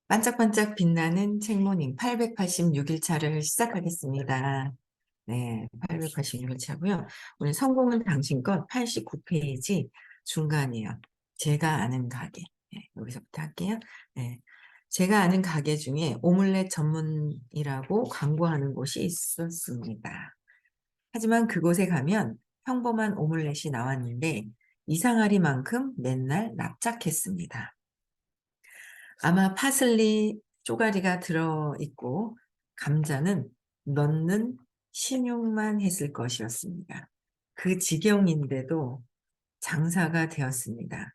반짝반짝 빛나는 책모닝 886일차를 시작하겠습니다. 네, 886일차고요. 오늘 성공은 당신것 89페이지 중간이에요. 제가 아는 가게. 네, 여기서부터 할게요. 네, 제가 아는 가게 중에 오믈렛 전문이라고 광고하는 곳이 있었습니다. 하지만 그곳에 가면 평범한 오믈렛이 나왔는데 이상하리만큼 맨날 납작했습니다. 아마 파슬리 쪼가리가 들어있고 감자는 넣는 신용만 했을 것이었습니다. 그 지경인데도 장사가 되었습니다.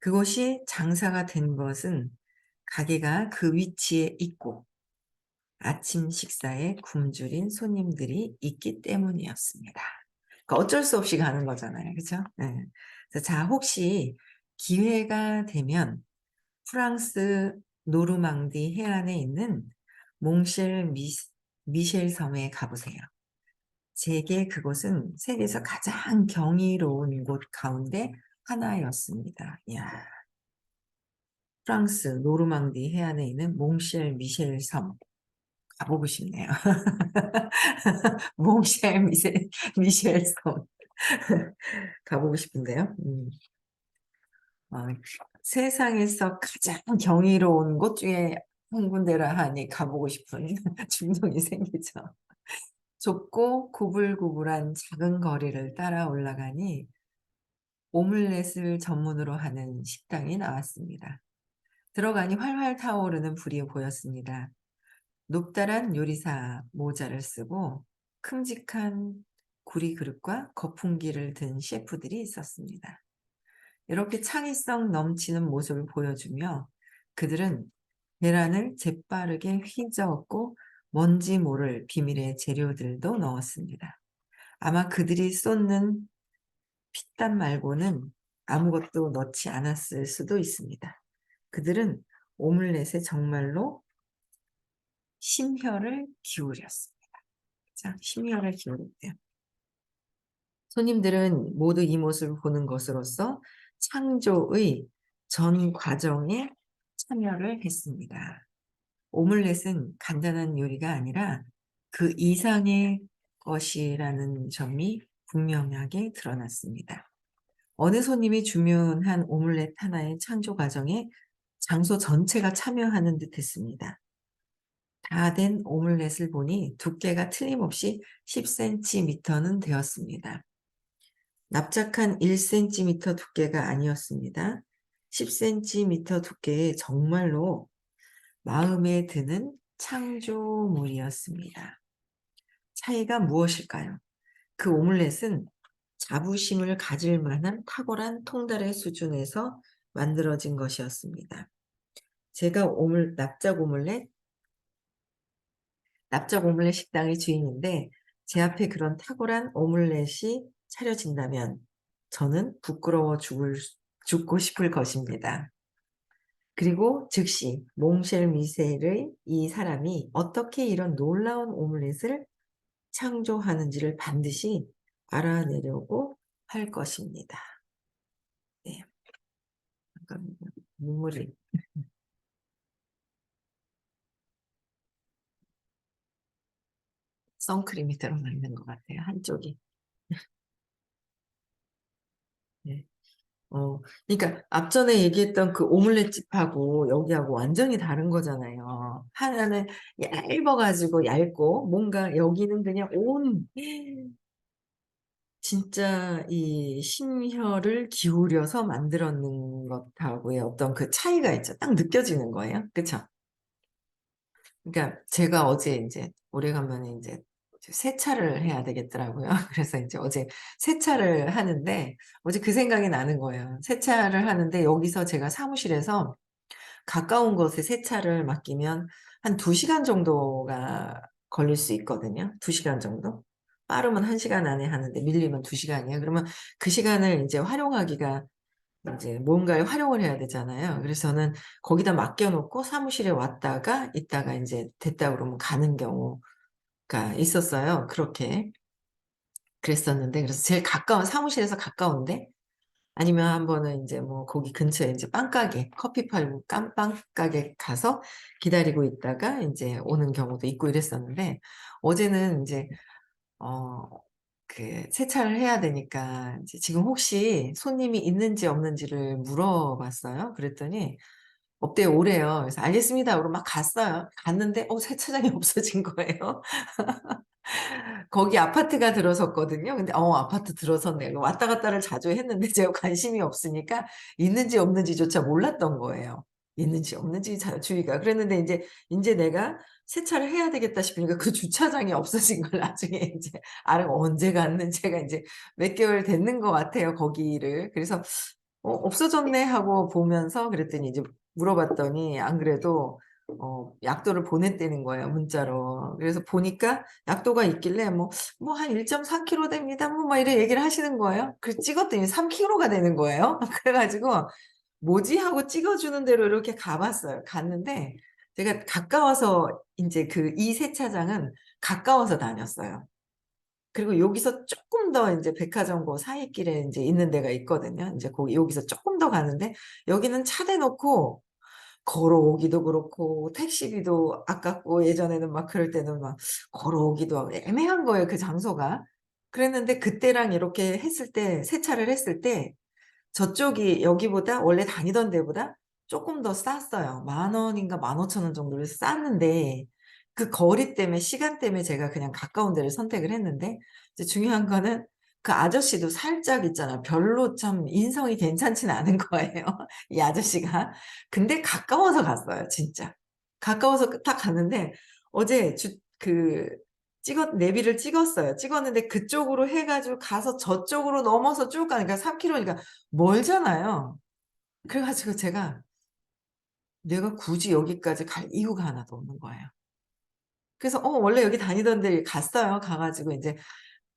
그곳이 장사가 된 것은 가게가 그 위치에 있고 아침 식사에 굶주린 손님들이 있기 때문이었습니다. 그러니까 어쩔 수 없이 가는 거잖아요. 그죠? 네. 자, 혹시 기회가 되면 프랑스 노르망디 해안에 있는 몽쉘 미셸 섬에 가보세요. 제게 그곳은 세계에서 가장 경이로운 곳 가운데 하나였습니다. 이야, 프랑스 노르망디 해안에 있는 몽쉘 미셸 섬 가보고 싶네요. 몽쉘 미셸 섬 가보고 싶은데요. 어, 세상에서 가장 경이로운 곳 중에 한 군데라 하니 가보고 싶은 충동이 생기죠. 좁고 구불구불한 작은 거리를 따라 올라가니 오믈렛을 전문으로 하는 식당이 나왔습니다. 들어가니 활활 타오르는 불이 보였습니다. 높다란 요리사 모자를 쓰고 큼직한 구리 그릇과 거품기를 든 셰프들이 있었습니다. 이렇게 창의성 넘치는 모습을 보여주며 그들은 계란을 재빠르게 휘저었고 뭔지 모를 비밀의 재료들도 넣었습니다. 아마 그들이 쏟는 피땀 말고는 아무것도 넣지 않았을 수도 있습니다. 그들은 오믈렛에 정말로 심혈을 기울였습니다. 자, 심혈을 기울였대요. 손님들은 모두 이 모습을 보는 것으로서 창조의 전 과정에 참여를 했습니다. 오믈렛은 간단한 요리가 아니라 그 이상의 것이라는 점이 분명하게 드러났습니다. 어느 손님이 주문한 오믈렛 하나의 창조 과정에 장소 전체가 참여하는 듯 했습니다. 다 된 오믈렛을 보니 두께가 틀림없이 10cm는 되었습니다. 납작한 1cm 두께가 아니었습니다. 10cm 두께의 정말로 마음에 드는 창조물이었습니다. 차이가 무엇일까요? 그 오믈렛은 자부심을 가질 만한 탁월한 통달의 수준에서 만들어진 것이었습니다. 제가 납작 오믈렛 식당의 주인인데 제 앞에 그런 탁월한 오믈렛이 차려진다면 저는 부끄러워 죽고 싶을 것입니다. 그리고 즉시 몽쉘 미셸의 이 사람이 어떻게 이런 놀라운 오믈렛을 창조하는지를 반드시 알아내려고 할 것입니다. 네, 잠깐만요. 눈물이 선크림이 들어가 있는 것 같아요. 한쪽이. 네. 그러니까 앞전에 얘기했던 그 오믈렛 집하고 여기하고 완전히 다른 거잖아요. 하나는 얇아가지고 얇고 뭔가 여기는 그냥 진짜 이 심혈을 기울여서 만들었는 것하고의 어떤 그 차이가 있죠. 딱 느껴지는 거예요. 그쵸? 그러니까 제가 어제 이제 오래간만에 이제 세차를 해야 되겠더라고요. 그래서 이제 어제 세차를 하는데 어제 그 생각이 나는 거예요. 세차를 하는데 여기서 제가 사무실에서 가까운 곳에 세차를 맡기면 한 2시간 정도가 걸릴 수 있거든요. 2시간 정도. 빠르면 1시간 안에 하는데 밀리면 2시간이에요. 그러면 그 시간을 이제 활용하기가 이제 뭔가에 활용을 해야 되잖아요. 그래서 저는 거기다 맡겨 놓고 사무실에 왔다가 있다가 인제 됐다 그러면 가는 경우가 있었어요. 그렇게 그랬었는데 그래서 제일 가까운 사무실에서 가까운데 아니면 한 번은 이제 뭐 거기 근처에 이제 빵가게, 커피 팔고 빵가게 가서 기다리고 있다가 이제 오는 경우도 있고 이랬었는데, 어제는 이제 어 그 세차를 해야 되니까 이제 지금 혹시 손님이 있는지 없는지를 물어봤어요. 그랬더니 없대요. 오래요. 그래서 "알겠습니다." 그러고 막 갔어요. 갔는데 세차장이 없어진 거예요. 거기 아파트가 들어섰거든요. 근데 아파트 들어섰네. 왔다 갔다를 자주 했는데 제가 관심이 없으니까 있는지 없는지조차 몰랐던 거예요. 있는지 없는지 주의가. 그랬는데 인제 내가 '세차를 해야 되겠다.' 싶으니까 그 주차장이 없어진 걸 나중에 인제 알고, 언제 갔는지 제가 인제 몇 개월 됐는 것 같아요, 거기를. 그래서 없어졌네.' 하고 보면서, 그랬더니 이제 물어봤더니 안 그래도 약도를 보냈다는 거예요, 문자로. 그래서 보니까 약도가 있길래 한 1.3 킬로 됩니다. 막 이래 얘기를 하시는 거예요. 그래서 찍었더니 3 킬로가 되는 거예요. 그래 가지고 '뭐지?' 하고 찍어 주는 대로 이렇게 가 봤어요. 갔는데 제가 가까워서, 인제 이 세차장은 가까워서 다녔어요. 그리고 여기서 쪼끔 더 인제 백화점 고 사이길에 인제 있는 데가 있거든요. 인제 여기서 쪼끔 더 가는데, 여기는 차 대놓고 걸어오기도 그렇고 택시비도 아깝고, 예전에는 막 그럴 때는 막 걸어오기도 하고 애매한 거예요, 그 장소가. 그랬는데 그때랑 이렇게 했을 때, 세차를 했을 때 저쪽이 여기보다, 원래 다니던 데보다 쪼끔 더 쌌어요. 10,000원인가 15,000원 정도를 쌌는데, 그 거리 때문에, 시간 때문에 제가 그냥 가까운 데를 선택을 했는데, 이제 중요한 거는 그 아저씨도 살짝 있잖아요. 별로 참 인성이 괜찮지는 않은 거예요, 이 아저씨가. 근데 가까워서 갔어요, 진짜. 가까워서 딱 갔는데, 어제 내비를 찍었어요. 찍었는데 그쪽으로 해 가지고 가서 저쪽으로 넘어서 쭉 가니까 3 킬로니까 멀잖아요. 그래 가지고 제가 내가 굳이 여기까지 갈 이유가 하나도 없는 거예요. 그래서 원래 여기 다니던 데 갔어요. 가 가지고 인제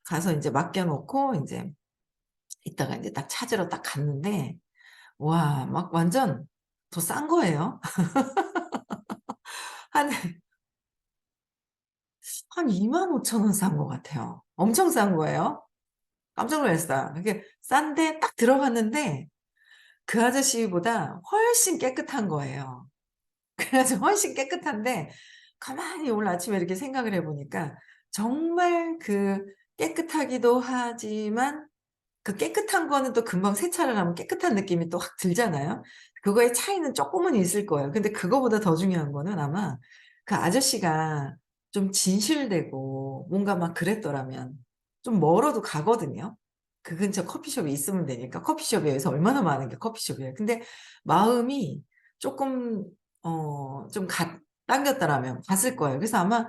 가서 인제 맡겨 놓고 인제 이따가 인제 딱 찾으러 딱 갔는데, 와 막 완전 더 싼 거예요. 한 한 25,000원 싼 것 같아요. 엄청 싼 거예요. 깜짝 놀랐어요. 이게 싼데 딱 들어갔는데 그 아저씨보다 훨씬 깨끗한 거예요. 그래 가지고 훨씬 깨끗한데, 가만히 오늘 아침에 이렇게 생각을 해 보니까 정말 깨끗하기도 하지만, 그 깨끗한 거는 또 금방 세차를 하면 깨끗한 느낌이 또 확 들잖아요. 그거의 차이는 쪼끔은 있을 거예요. 근데 그거보다 더 중요한 거는, 아마 그 아저씨가 좀 진실되고 뭔가 막 그랬더라면 좀 멀어도 가거든요. 그 근처 커피숍에 있으면 되니까. 커피숍에 여기서 얼마나 많은 게 커피숍이에요. 근데 마음이 쪼끔 좀 당겼더라면 갔을 거예요. 그래서 아마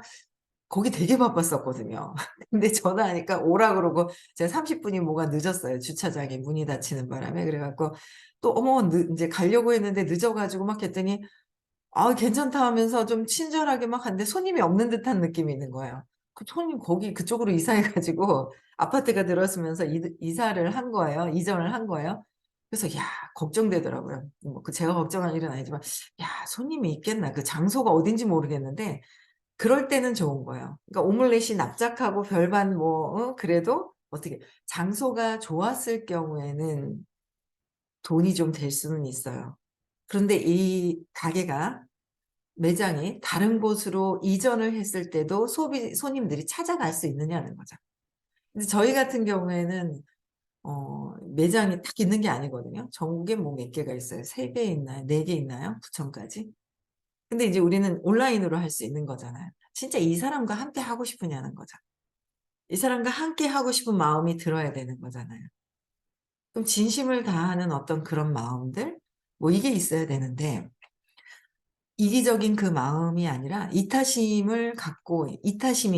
거기 되게 바빴었거든요. 근데 전화하니까 오라 그러고, 제가 30 분이 뭐가 늦었어요, 주차장에 문이 닫히는 바람에. 그래 갖고 또 인제 가려고 했는데 늦어 가지고 막 했더니 괜찮다 하면서 좀 친절하게 막 하는데 손님이 없는 듯한 느낌이 있는 거예요. 그 손님 거기 그쪽으로 이사해 가지고 아파트가 들어서면서 이사를 한 거예요. 이전을 한 거예요. 그래서 걱정되더라고요. 제가 걱정할 일은 아니지만 '야, 손님이 있겠나?' 그 장소가 어딘지 모르겠는데 그럴 때는 좋은 거예요. 그러니까 오믈렛이 납작하고 별반 그래도 어떻게 장소가 좋았을 경우에는 돈이 좀 될 수는 있어요. 그런데 이 가게가, 매장이 다른 곳으로 이전을 했을 때도 손님들이 찾아갈 수 있느냐는 거죠. 근데 저희 같은 경우에는 매장이 딱 있는 게 아니거든요. 전국에 뭐 몇 개가 있어요. 3개 있나요? 4개 있나요? 구청까지? 근데 이제 우리는 온라인으로 할 수 있는 거잖아요. 진짜 이 사람과 함께 하고 싶으냐는 거죠. 이 사람과 함께 하고 싶은 마음이 들어야 되는 거잖아요. 그럼 진심을 다하는 어떤 그런 마음들, 이게 있어야 되는데, 이기적인 그 마음이 아니라 이타심이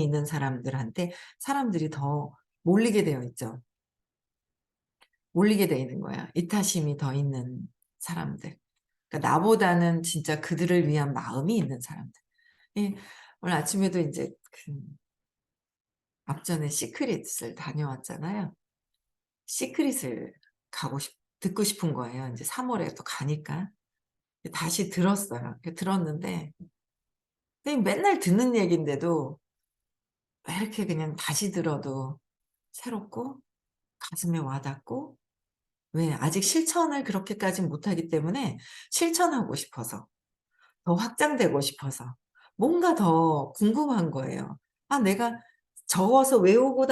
있는 사람들한테 사람들이 더 몰리게 되어 있죠. 몰리게 되어 있는 거야, 이타심이 더 있는 사람들. 그러니까 나보다는 진짜 그들을 위한 마음이 있는 사람들. 예. 오늘 아침에도 인제 앞전에 시크릿을 다녀왔잖아요. 시크릿을 가고 싶 듣고 싶은 거예요, 인제 3 월에 또 가니까. 다시 들었어요. 들었는데 그냥 맨날 듣는 얘기인데도 왜 이렇게 그냥 다시 들어도 새롭고 가슴에 와 닿고 왜? 아직 실천을 그렇게까진 못하기 때문에 실천하고 싶어서, 더 확장되고 싶어서, 뭔가 더 궁금한 거예요. 아 내가 적어서 외우고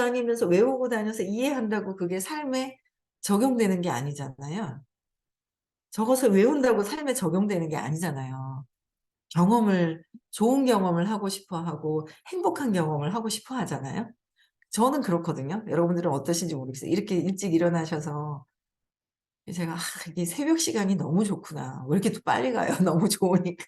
다녀서 이해한다고 그게 삶에 적용되는 게 아니잖아요. 적어서 외운다고 삶에 적용되는 게 아니잖아요. 경험을 좋은 경험을 하고 싶어 하고 행복한 경험을 하고 싶어 하잖아요. 저는 그렇거든요. 여러분들은 어떠신지 모르겠어요. 이렇게 일찍 일어나셔서 제가 '아 이게 새벽 시간이 너무 좋구나. 왜 이렇게 또 빨리 가요?' 너무 좋으니까.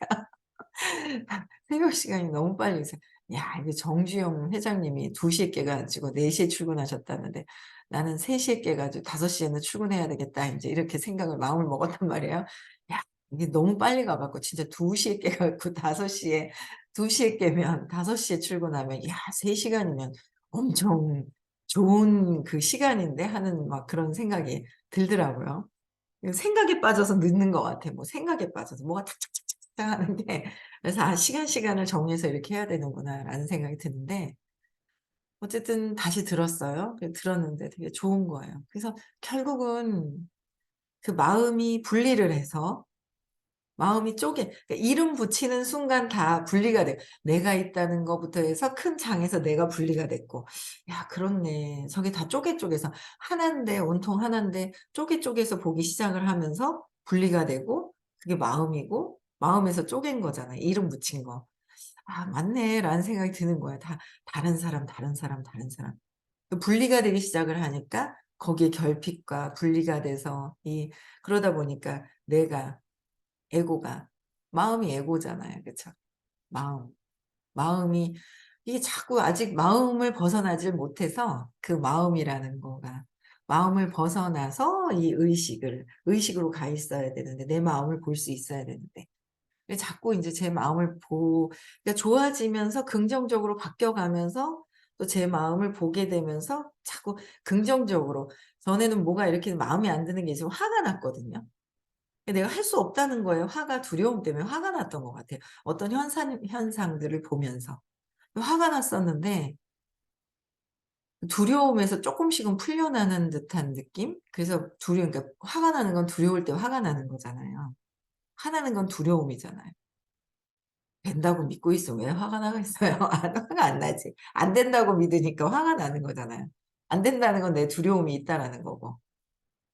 새벽 시간이 너무 빨리 가서 야 이게 정주영 회장님이 2 시에 깨 가지고 4 시에 출근하셨다는데 '나는 3 시에 깨 가지고 5 시에는 출근해야 되겠다.' 인제 이렇게 생각을 마음을 먹었단 말이에요. 야 이게 너무 빨리 가 갖고 진짜 2 시에 깨 갖고 5 시에 2 시에 깨면 5 시에 출근하면 '야 3 시간이면 엄청 좋은 그 시간인데.' 하는 막 그런 생각이 들더라고요. 그 생각에 빠져서 늦는 것 같아. 뭐 생각에 빠져서 뭐가 탁탁탁탁탁 하는 게 그래서 '아 시간을 정해서 이렇게 해야 되는구나.'라는 생각이 드는데 어쨌든 다시 들었어요. 들었는데 되게 좋은 거예요. 그래서 결국은 그 마음이 분리를 해서 마음이 그러니까 이름 붙이는 순간 다 분리가 돼요. 내가 있다는 거부터 해서 큰 장에서 내가 분리가 됐고 '야 그렇네.' 저게 다 쪼개서 하나인데 온통 하나인데 쪼개서 보기 시작을 하면서 분리가 되고 그게 마음이고 마음에서 쪼갠 거잖아요, 이름 붙인 거. '아 맞네.'라는 생각이 드는 거예요. 다 다른 사람, 다른 사람, 다른 사람. 그 분리가 되기 시작을 하니까 거기에 결핍과 분리가 돼서 그러다 보니까 내가 에고가 마음이 에고잖아요. 그쵸? 마음. 마음이 이게 자꾸 아직 마음을 벗어나질 못해서 그 마음이라는 거가 마음을 벗어나서 이 의식으로 가 있어야 되는데 내 마음을 볼 수 있어야 되는데 왜 자꾸 인제 제 마음을 그러니까 좋아지면서 긍정적으로 바뀌어가면서 또 제 마음을 보게 되면서 자꾸 긍정적으로 전에는 뭐가 이렇게 마음에 안 드는 게 있으면 화가 났거든요. 내가 할 수 없다는 거예요. 두려움 때문에 화가 났던 것 같아요. 어떤 현상들을 보면서. 화가 났었는데 두려움에서 쪼끔씩은 풀려나는 듯한 느낌? 그래서 그러니까 화가 나는 건 두려울 때 화가 나는 거잖아요. 화나는 건 두려움이잖아요. 된다고 믿고 있으면 왜 화가 나겠어요? 화가 안 나지. 안 된다고 믿으니까 화가 나는 거잖아요. 안 된다는 건 내 두려움이 있다라는 거고.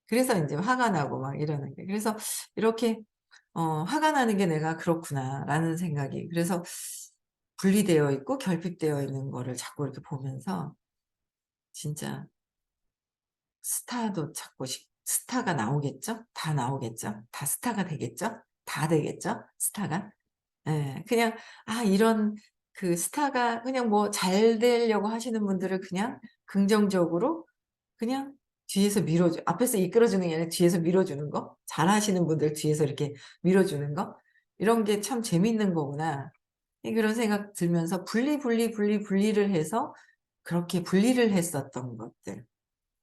그래서 인제 화가 나고 막 이러는 게. 그래서 이렇게 '화가 나는 게 내가 그렇구나.'라는 생각이 그래서 분리되어 있고 결핍되어 있는 거를 자꾸 이렇게 보면서 진짜 스타가 나오겠죠? 다 나오겠죠? 다 스타가 되겠죠? 다 되겠죠? 스타가? 예. 그냥 이런 그 스타가 그냥 뭐 잘 되려고 하시는 분들을 그냥 긍정적으로 그냥 뒤에서 앞에서 이끌어 주는 게 아니라 뒤에서 밀어주는 거? 잘하시는 분들 뒤에서 이렇게 밀어주는 거? 이런 게 참 재밌는 거구나. 그런 생각 들면서 분리를 해서 그렇게 분리를 했었던 것들.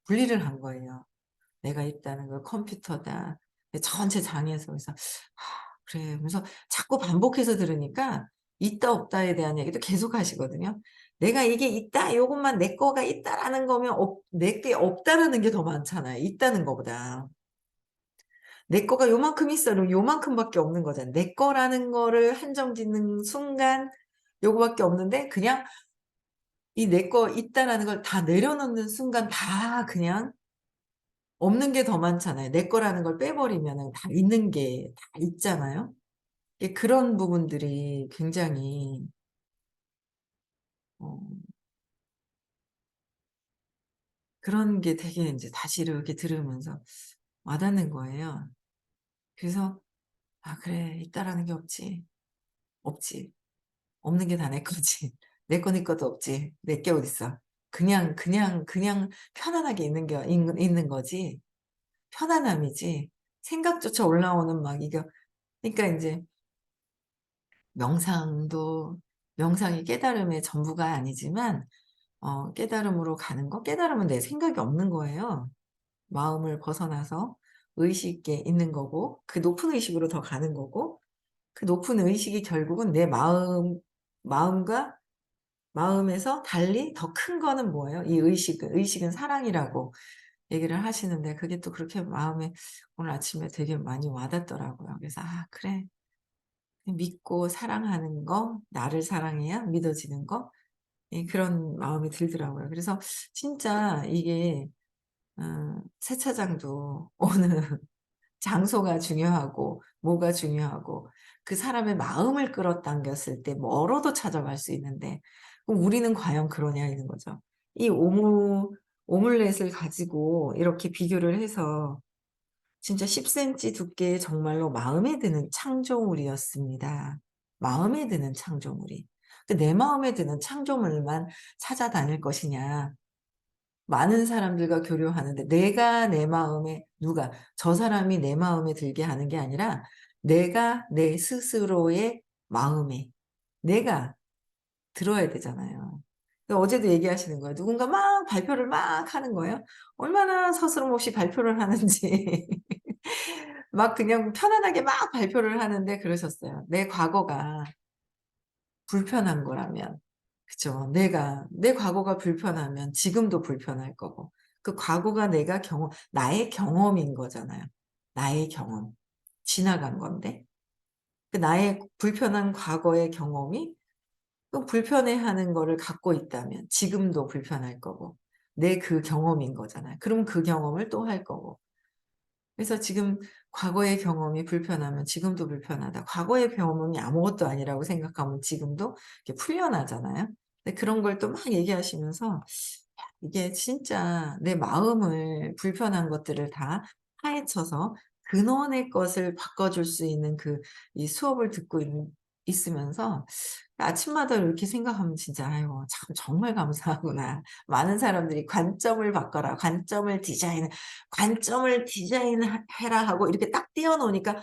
분리를 한 거예요. 내가 있다는 걸 컴퓨터다. 전체 장에서 그래서 '아 그래.' 하면서 자꾸 반복해서 들으니까 있다 없다에 대한 얘기도 계속 하시거든요. 내가 이게 있다 요것만 내 거가 있다라는 거면 내 게 없다라는 게 더 많잖아요, 있다는 거보다. 내 거가 요만큼 있어. 그럼 요만큼밖에 없는 거잖아요. 내 거라는 거를 한정 짓는 순간 요거밖에 없는데 그냥 이 내 거 있다라는 걸 다 내려놓는 순간 다 그냥 없는 게 더 많잖아요. 내 거라는 걸 빼버리면은 다 있는 게 다 있잖아요. 그런 부분들이 굉장히 어 그런 게 되게 인제 다시 이렇게 들으면서 와닿는 거예요. 그래서 '아 그래. 있다라는 게 없지. 없지. 없는 게 다 내 거지. 내 거 네 것도 없지. 내 게 어딨어. 그냥 편안하게 있는 거지. 편안함이지 생각조차 올라오는 막 이거 그러니까 인제 명상이 깨달음의 전부가 아니지만 깨달음으로 가는 거 깨달음은 내 생각이 없는 거예요. 마음을 벗어나서 의식 있게 있는 거고 그 높은 의식으로 더 가는 거고 그 높은 의식이 결국은 내 마음과 마음에서 달리 더 큰 거는 뭐예요? 이 의식은 사랑이라고. 얘기를 하시는데 그게 또 그렇게 마음에 오늘 아침에 되게 많이 와닿더라고요. 그래서 '아 그래. 믿고 사랑하는 거, 나를 장사랑해야 믿어지는 거.' 예 그런 마음이 들더라고요. 그래서 진짜 이게 세차장도 어느 장소가 중요하고 뭐가 중요하고 그 사람의 마음을 끌어당겼을 때 뭐로도 찾아갈 수 있는데 그럼 우리는 과연 그러냐 이는 거죠. 이 오믈렛을 가지고 이렇게 비교를 해서 진짜 10 센티 두께의 정말로 마음에 드는 창조물이었습니다. 마음에 드는 창조물이. 근데 내 마음에 드는 창조물만 찾아다닐 것이냐. 많은 사람들과 교류하는데 내가 내 마음에 누가 저 사람이 내 마음에 들게 하는 게 아니라 내가 내 스스로의 마음에 내가 들어야 되잖아요. 어제도 얘기하시는 거예요. 누군가 막 발표를 막 하는 거예요. 얼마나 서스럼 없이 발표를 하는지. 막 그냥 편안하게 막 발표를 하는데 그러셨어요. 내 과거가 불편한 거라면 그죠. 내 과거가 불편하면 지금도 불편할 거고 그 과거가 내가 나의 경험인 거잖아요. 나의 경험. 지나간 건데 그 나의 불편한 과거의 경험이 또 불편해하는 거를 갖고 있다면 지금도 불편할 거고 내 그 경험인 거잖아요. 그럼 그 경험을 또 할 거고. 그래서 지금 과거의 경험이 불편하면 지금도 불편하다. 과거의 경험이 아무것도 아니라고 생각하면 지금도 이렇게 풀려나잖아요. 근데 그런 걸 또 막 얘기하시면서 이게 진짜 내 마음을 불편한 것들을 다 파헤쳐서 근원의 것을 바꿔줄 수 있는 이 수업을 듣고 있으면서 아침마다 이렇게 생각하면 진짜 '아유 참 정말 감사하구나. 많은 사람들이 관점을 바꿔라. 관점을 해라.' 하고 이렇게 딱 띄워 놓으니까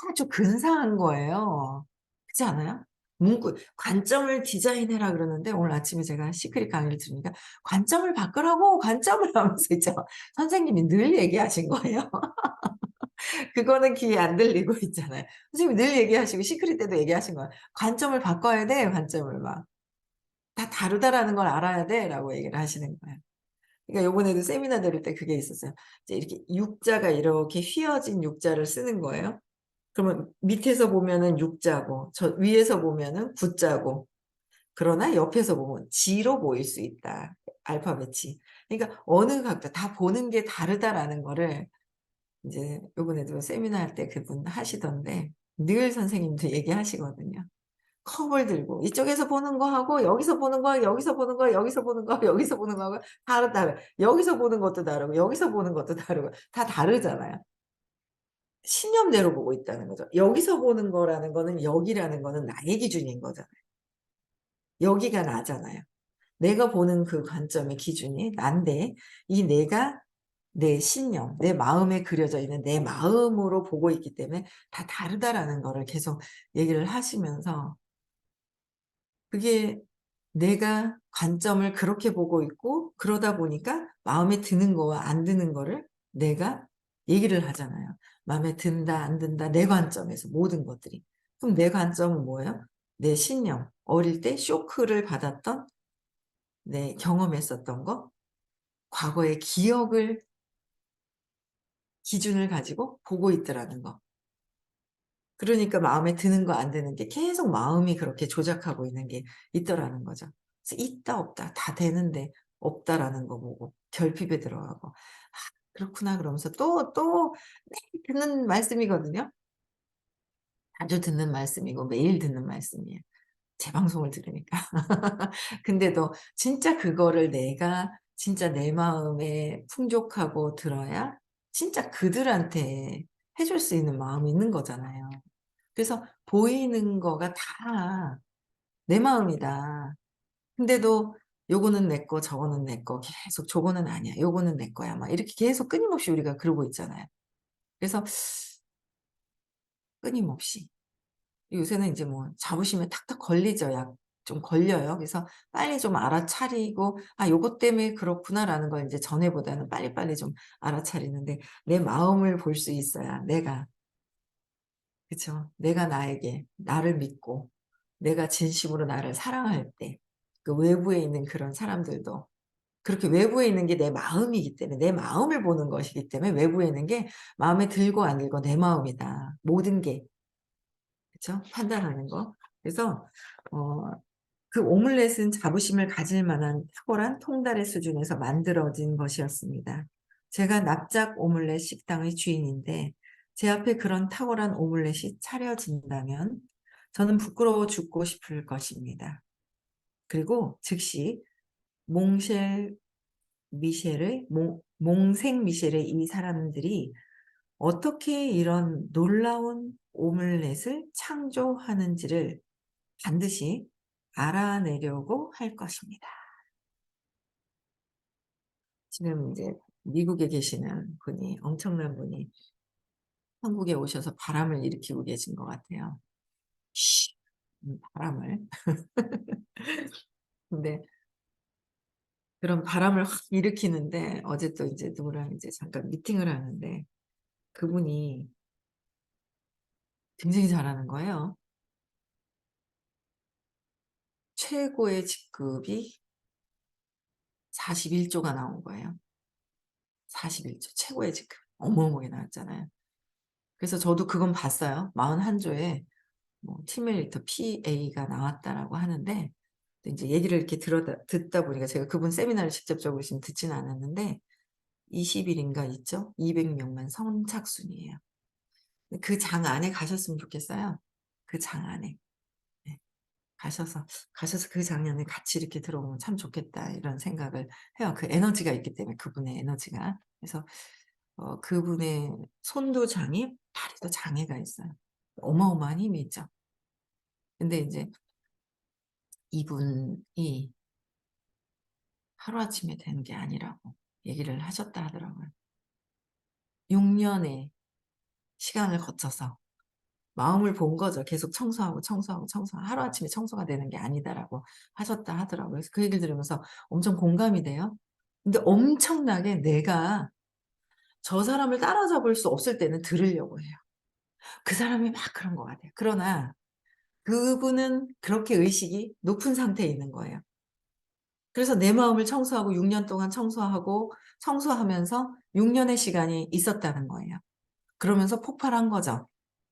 아주 근사한 거예요. 그렇지 않아요? 문구 "관점을 디자인해라." 그러는데 오늘 아침에 제가 시크릿 강의를 들으니까 "관점을 바꾸라고 관점을." 하면서 있죠. 선생님이 늘 얘기하신 거예요. 그거는 귀에 안 들리고 있잖아요. 선생님이 늘 얘기하시고 시크릿 때도 얘기하신 거예요. "관점을 바꿔야 돼, 관점을 막. 다 다르다라는 걸 알아야 돼."라고 얘기를 하시는 거예요. 그러니까 요번에도 세미나 들을 때 그게 있었어요. 이제 이렇게 육자가 이렇게 휘어진 육자를 쓰는 거예요. 그러면 밑에서 보면은 육자고 저 위에서 보면은 구자고 그러나 옆에서 보면 지로 보일 수 있다, 알파벳이. 그러니까 어느 각도 다 보는 게 다르다라는 거를 인제 요번에도 세미나 할 때 그분 하시던데 늘 선생님도 얘기하시거든요. 컵을 들고 이쪽에서 보는 거하고 여기서 보는 거, 여기서 보는 거, 여기서 보는 거, 여기서 보는 거하고 다르다. 여기서 보는 것도 다르고 여기서 보는 것도 다르고 다 다르잖아요. 신념대로 보고 있다는 거죠. 여기서 보는 거라는 거는 여기라는 거는 나의 기준인 거잖아요. 여기가 나잖아요. 내가 보는 그 관점의 기준이 난데 이 내가 내 신념, 내 마음에 그려져 있는 내 마음으로 보고 있기 때문에 다 다르다라는 거를 계속 얘기를 하시면서 그게 내가 관점을 그렇게 보고 있고 그러다 보니까 마음에 드는 거와 안 드는 거를 내가 얘기를 하잖아요. 마음에 든다 안 든다 내 관점에서 모든 것들이. 그럼 내 관점은 뭐예요? 내 신념. 어릴 때 쇼크를 받았던 경험했었던 거, 과거의 기억을 기준을 가지고 보고 있더라는 거. 그러니까 마음에 드는 거 안 드는 게 계속 마음이 그렇게 조작하고 있는 게 있더라는 거죠. 그래서 있다 없다 다 되는데 없다라는 거 보고 결핍에 들어가고 '아 그렇구나.' 그러면서 또 매일 듣는 말씀이거든요. 자주 듣는 말씀이고 매일 듣는 말씀이에요. 제 방송을 들으니까. 근데도 진짜 그거를 내가 진짜 내 마음에 풍족하고 들어야 진짜 그들한테 해줄 수 있는 마음이 있는 거잖아요. 그래서 보이는 거가 다 내 마음이다. 근데도 요거는 내 거 저거는 내 거 계속 저거는 아니야. 요거는 내 거야. 막 이렇게 계속 끊임없이 우리가 그러고 있잖아요. 그래서 끊임없이 요새는 인제 뭐 잡으시면 탁탁 걸리죠. 약 좀 걸려요. 그래서 빨리 좀 알아차리고 '아 요것 때문에 그렇구나.'라는 걸 인제 전에보다는 빨리빨리 좀 알아차리는데 내 마음을 볼 수 있어야 내가 그쵸. 내가 나에게 나를 믿고 내가 진심으로 나를 사랑할 때 그 외부에 있는 그런 사람들도 그렇게 외부에 있는 게 내 마음이기 때문에 내 마음을 보는 것이기 때문에 외부에 있는 게 마음에 들고 안 들고 내 마음이다. 모든 게. 그쵸? 판단하는 거. 그래서 어 그 오믈렛은 자부심을 가질 만한 탁월한 통달의 수준에서 만들어진 것이었습니다. 제가 납작 오믈렛 식당의 주인인데 제 앞에 그런 탁월한 오믈렛이 차려진다면 저는 부끄러워 죽고 싶을 것입니다. 그리고 즉시 몽쉘 미셸의 몽생 미셸의 이 사람들이 어떻게 이런 놀라운 오믈렛을 창조하는지를 반드시 알아내려고 할 것입니다. 지금 이제 미국에 계시는 분이 엄청난 분이 한국에 오셔서 바람을 일으키고 계신 것 같아요. 쉬 바람을. 근데 그런 바람을 확 일으키는데 어제 또 이제 누구랑 이제 잠깐 미팅을 하는데 그분이 굉장히 잘하는 거예요. 최고의 직급이 41조가 나온 거예요. 41조 최고의 직급. 어마어마하게 나왔잖아요. 그래서 저도 그건 봤어요. 41조에 뭐 팀메리터 PA가 나왔다라고 하는데 인제 얘기를 이렇게 듣다 보니까 제가 그분 세미나를 직접적으로 지금 듣지는 않았는데 20 일인가 있죠? 200 명만 선착순이에요. 그 장 안에 가셨으면 좋겠어요. 그 장 안에. 네. 가셔서 그 장면에 같이 이렇게 들어보면 참 좋겠다 이런 생각을 해요. 그 에너지가 있기 때문에 그분의 에너지가. 그래서 그분의 손도 장이 다리도 장애가 있어요. 어마어마한 힘이 있죠. 근데 인제 이분이 하루아침에 되는 게 아니라고 얘기를 하셨다 하더라고요. 6 년의 시간을 거쳐서 마음을 본 거죠. 계속 청소하고, 청소하고, 청소하고 '하루아침에 청소가 되는 게 아니다.'라고 하셨다 하더라고요. 그래서 그 얘기를 들으면서 엄청 공감이 돼요. 근데 엄청나게 내가 저 사람을 따라잡을 수 없을 때는 들으려고 해요. 그 사람이 막 그런 것 같아요. 그러나 그분은 그렇게 의식이 높은 상태에 있는 거예요. 그래서 내 마음을 청소하고 6년 동안 청소하고 청소하면서 6 년의 시간이 있었다는 거예요. 그러면서 폭발한 거죠.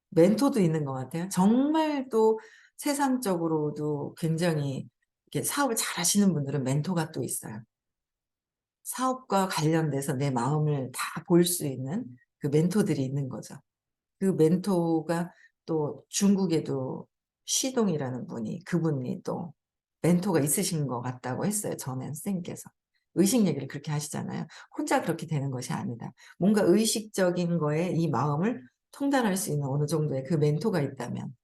멘토도 있는 것 같아요. 정말 또 세상적으로도 굉장히 이렇게 사업을 잘하시는 분들은 멘토가 또 있어요. 사업과 관련돼서 내 마음을 다 볼 수 있는 그 멘토들이 있는 거죠. 그 멘토가 또 중국에도 시동이라는 분이 그분이 또 멘토가 있으신 것 같다고 했어요 전에 선생님께서. 의식 얘기를 그렇게 하시잖아요. 혼자 그렇게 되는 것이 아니다. 뭔가 의식적인 거에 이 마음을 통달할 수 있는 어느 정도의 그 멘토가 있다면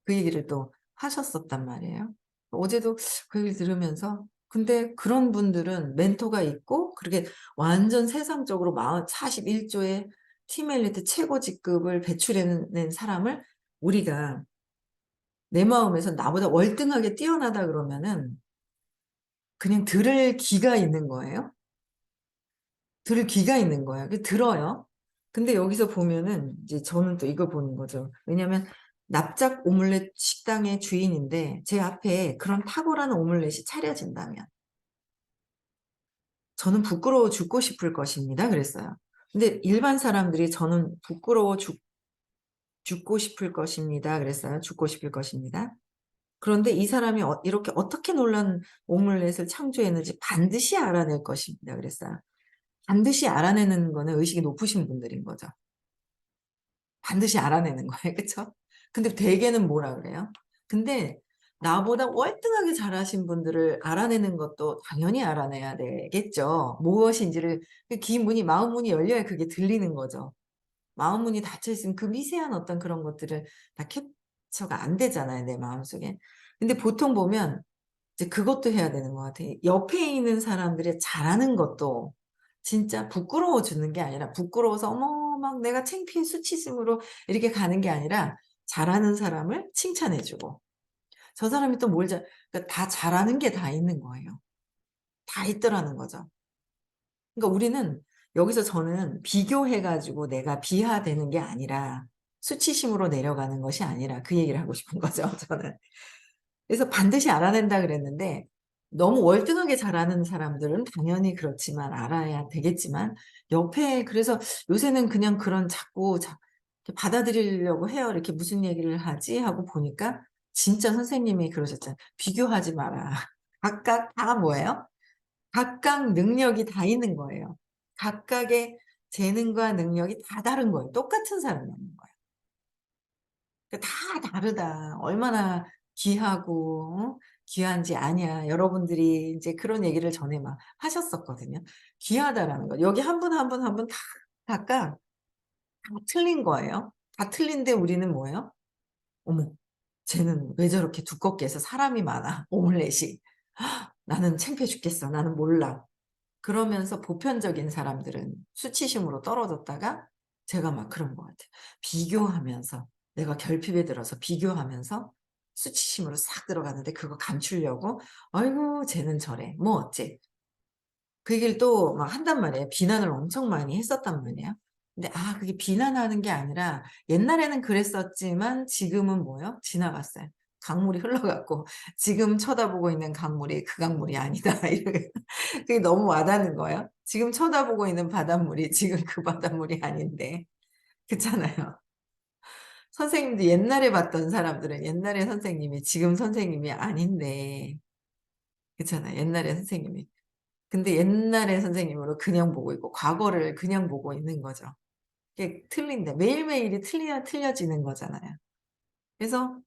그 얘기를 또 하셨었단 말이에요. 어제도 그 얘기를 들으면서 근데 그런 분들은 멘토가 있고 그렇게 완전 세상적으로 41 조의 팀 엘리트 최고 직급을 배출해 낸 사람을 우리가 내 마음에서 나보다 월등하게 뛰어나다 그러면은 그냥 들을 귀가 있는 거예요. 들을 귀가 있는 거예요. 그 들어요. 근데 여기서 보면은 이제 저는 또 이걸 보는 거죠. 왜냐하면 납작 오믈렛 식당의 주인인데 제 앞에 그런 탁월한 오믈렛이 차려진다면 저는 부끄러워 죽고 싶을 것입니다 그랬어요. 근데 일반 사람들이 저는 부끄러워 죽고 싶을 것입니다 그랬어요. 죽고 싶을 것입니다. 그런데 이 사람이 이렇게 어떻게 놀란 오믈렛을 창조했는지 반드시 알아낼 것입니다 그랬어요. 반드시 알아내는 거는 의식이 높으신 분들인 거죠. 반드시 알아내는 거예요. 그쵸? 근데 대개는 뭐라 그래요? 근데 나보다 월등하게 잘하신 분들을 알아내는 것도 당연히 알아내야 되겠죠. 무엇인지를 그 귀문이 마음 문이 열려야 그게 들리는 거죠. 마음 문이 닫혀 있으면 그 미세한 어떤 그런 것들을 다 캡처가 안 되잖아요, 내 마음속에. 근데 보통 보면 이제 그것도 해야 되는 것 같아요. 옆에 있는 사람들이 잘하는 것도 진짜 부끄러워 주는 게 아니라 부끄러워서 어머 막 내가 창피해 수치심으로 이렇게 가는 게 아니라 잘하는 사람을 칭찬해 주고 저 사람이 또 뭘 그러니까 다 잘하는 게 다 있는 거예요. 다 있더라는 거죠. 그러니까 우리는 여기서 저는 비교해 가지고 내가 비하되는 게 아니라 수치심으로 내려가는 것이 아니라 그 얘기를 하고 싶은 거죠 저는. 그래서 반드시 알아낸다 그랬는데 너무 월등하게 잘하는 사람들은 당연히 그렇지만 알아야 되겠지만 옆에 그래서 요새는 그냥 그런 자꾸 이렇게 받아들이려고 해요. 이렇게 "무슨 얘기를 하지?" 하고 보니까 진짜 선생님이 그러셨잖아요. "비교하지 마라." 각각 다 뭐예요? 각각 능력이 다 있는 거예요. 각각의 재능과 능력이 다 다른 거예요. 똑같은 사람이라는 거예요. 그다 다르다. 얼마나 귀하고 귀한지 아냐. 여러분들이 인제 그런 얘기를 전에 막 하셨었거든요. 귀하다라는 거. 여기 한 분, 한 분, 한 분 다 각각 다 틀린 거예요. 다 틀린데 우리는 뭐예요? '어머 쟤는 왜 저렇게 두껍게 해서 사람이 많아 오믈렛이. 나는 창피해 죽겠어. 나는 몰라.' 그러면서 보편적인 사람들은 수치심으로 떨어졌다가 제가 막 그런 것 같아요. 비교하면서 내가 결핍에 들어서 비교하면서 수치심으로 싹 들어가는데 그거 감추려고 "아이고 쟤는 저래." 뭐 어째. 그 얘기를 또 막 한단 말이에요. 비난을 엄청 많이 했었단 말이에요. 근데 그게 비난하는 게 아니라 옛날에는 그랬었지만 지금은 뭐요? 지나갔어요. 강물이 흘러갔고 지금 쳐다보고 있는 강물이 그 강물이 아니다. 이렇게 그게 너무 와닿는 거예요. 지금 쳐다보고 있는 바닷물이 지금 그 바닷물이 아닌데. 그렇잖아요. 선생님도 옛날에 봤던 사람들은 옛날의 선생님이 지금 선생님이 아닌데 그렇잖아요. 옛날의 선생님이. 근데 옛날의 선생님으로 그냥 보고 있고 과거를 그냥 보고 있는 거죠. 이게 틀린데 매일매일이 틀려지는 거잖아요. 그래서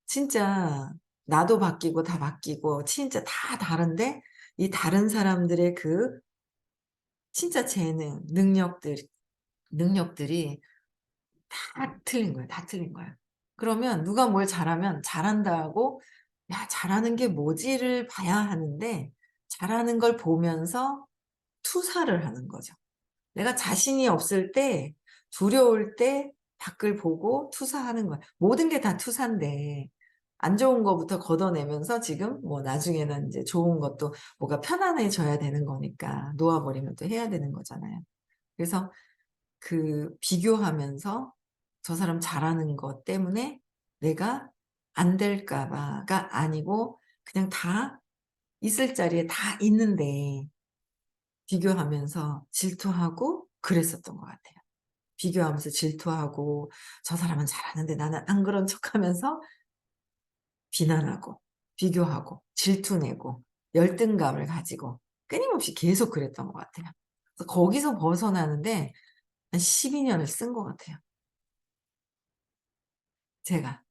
진짜 나도 바뀌고 다 바뀌고 진짜 다 다른데 이 다른 사람들의 그 진짜 재능, 능력들이 다 틀린 거예요. 다 틀린 거예요. 그러면 누가 뭘 잘하면 잘한다고 '야 잘하는 게 뭐지?'를 봐야 하는데 잘하는 걸 보면서 투사를 하는 거죠. 내가 자신이 없을 때 두려울 때 밖을 보고 투사하는 거야. 모든 게 다 투사인데 안 좋은 거부터 걷어내면서 지금 뭐 나중에는 인제 좋은 것도 뭐가 편안해져야 되는 거니까 놓아 버리면 또 해야 되는 거잖아요. 그래서 그 비교하면서 저 사람 잘하는 것 때문에 내가 안 될까 봐가 아니고 그냥 다 있을 자리에 다 있는데 비교하면서 질투하고 그랬었던 것 같아요. 비교하면서 질투하고 '저 사람은 잘하는데 나는 안 그런 척하면서 비난하고 비교하고 질투내고 열등감을 가지고 끊임없이 계속 그랬던 것 같아요. 그래서 거기서 벗어나는데 한 12 년을 쓴 것 같아요 제가.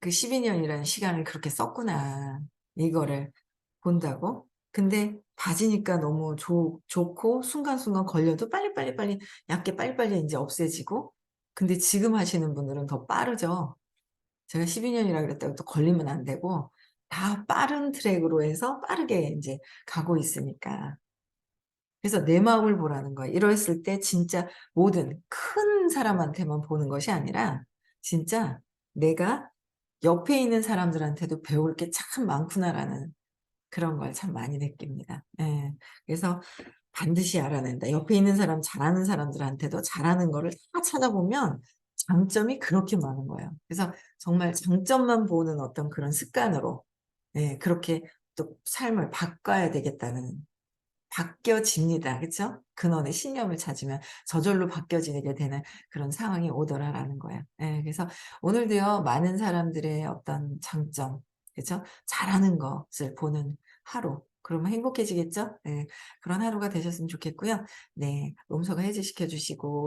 그 12 년이라는 시간을 그렇게 썼구나. 이거를 본다고. 근데 봐지니까 너무 좋고 순간순간 걸려도 빨리 얕게 빨리빨리 인제 없애지고 근데 지금 하시는 분들은 더 빠르죠. 제가 12 년이라 그랬다고 또 걸리면 안 되고 다 빠른 트랙으로 해서 빠르게 인제 가고 있으니까. 그래서 내 마음을 보라는 거예요. 이랬을 때 진짜 모든 큰 사람한테만 보는 것이 아니라 진짜 내가 옆에 있는 사람들한테도 배울 게 참 많구나라는 그런 걸 참 많이 느낍니다. 예. 그래서 반드시 알아낸다. 옆에 있는 사람 잘하는 사람들한테도 잘하는 거를 다 찾아보면 장점이 그렇게 많은 거예요. 그래서 정말 장점만 보는 어떤 그런 습관으로 그렇게 또 삶을 바꿔야 되겠다는 바뀌어집니다. 그쵸? 근원의 신념을 찾으면 저절로 바뀌어지게 되는 그런 상황이 오더라라는 거예요. 예. 그래서 오늘도요 많은 사람들의 어떤 장점 그죠? 잘하는 것을 보는 하루 그러면 행복해지겠죠? 예. 그런 하루가 되셨으면 좋겠고요. 네. 몸소가 해지시켜 주시고